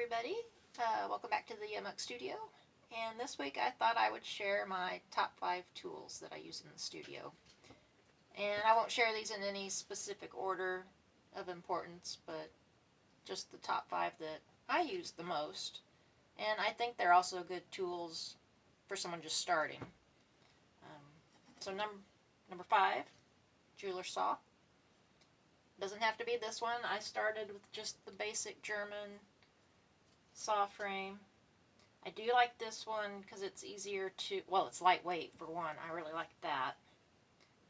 everybody. Welcome back to the Yamuk Studio. And this week I thought I would share my top 5 tools that I use in the studio. And I won't share these in any specific order of importance, but just the top 5 that I use the most. And I think they're also good tools for someone just starting. So number 5, jeweler saw. Doesn't have to be this one. I started with just the basic German saw frame. I do like this one because it's easier to, well, it's lightweight for one. I really like that.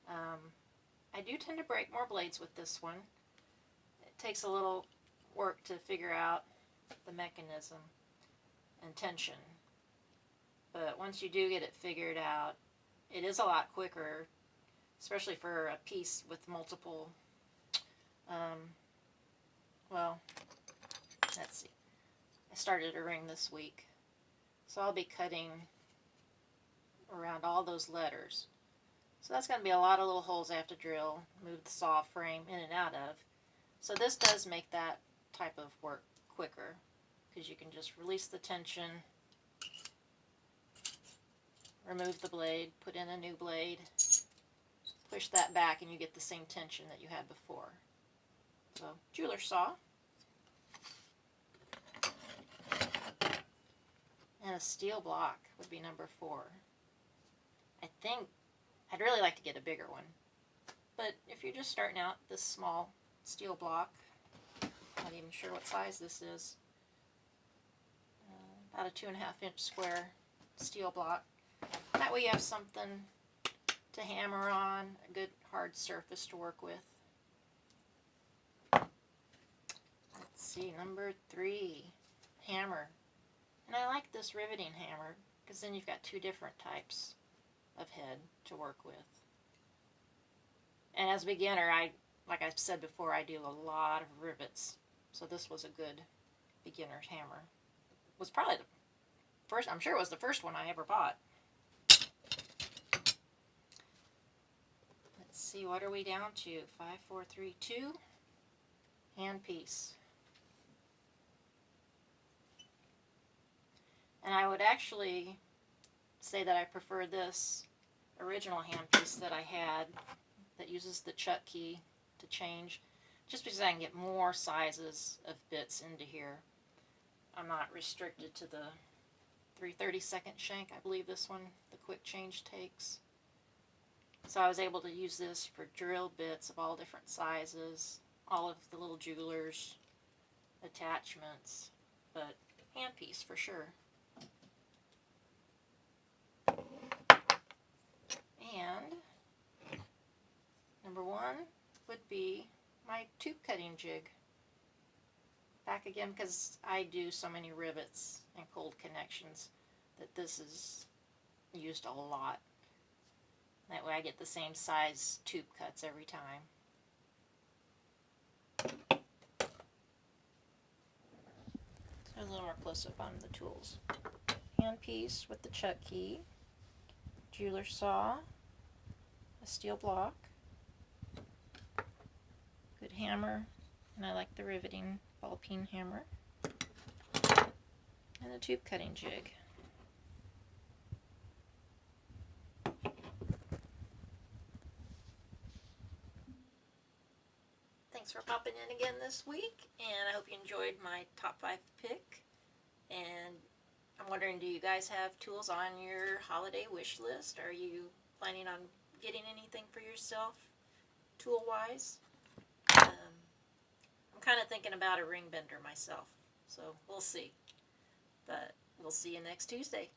I do tend to break more blades with this one. It takes a little work to figure out the mechanism and tension. But once you do get it figured out, it is a lot quicker, especially for a piece with multiple, well, let's see. I started a ring this week, so I'll be cutting around all those letters. So that's going to be a lot of little holes I have to drill, move the saw frame in and out of. So this does make that type of work quicker, because you can just release the tension, remove the blade, put in a new blade, push that back, and you get the same tension that you had before. So, jeweler saw. And a steel block would be number 4. I think I'd really like to get a bigger one. But if you're just starting out, this small steel block, not even sure what size this is, about a 2.5 inch square steel block. That way you have something to hammer on, a good hard surface to work with. Let's see, number 3, hammer. And I like this riveting hammer because then you've got 2 different types of head to work with. And as a beginner, like I said before, I do a lot of rivets. So this was a good beginner's hammer. It was probably the first, I'm sure it was the first one I ever bought. Let's see, what are we down to? 5, 4, 3, 2. Handpiece. And I would actually say that I prefer this original handpiece that I had that uses the chuck key to change, just because I can get more sizes of bits into here. I'm not restricted to the 3/32 shank, I believe this one, the quick change takes. So I was able to use this for drill bits of all different sizes, all of the little jewelers, attachments, but handpiece for sure. And number 1 would be my tube cutting jig. Back again because I do so many rivets and cold connections that this is used a lot. That way I get the same size tube cuts every time. So a little more close up on the tools. Handpiece with the chuck key, jeweler saw, a steel block, good hammer, and I like the riveting ball peen hammer, and a tube cutting jig. Thanks for popping in again this week, and I hope you enjoyed my top 5 pick. And I'm wondering, do you guys have tools on your holiday wish list? Are you planning on getting anything for yourself, tool-wise? I'm kind of thinking about a ring bender myself, so we'll see. But we'll see you next Tuesday.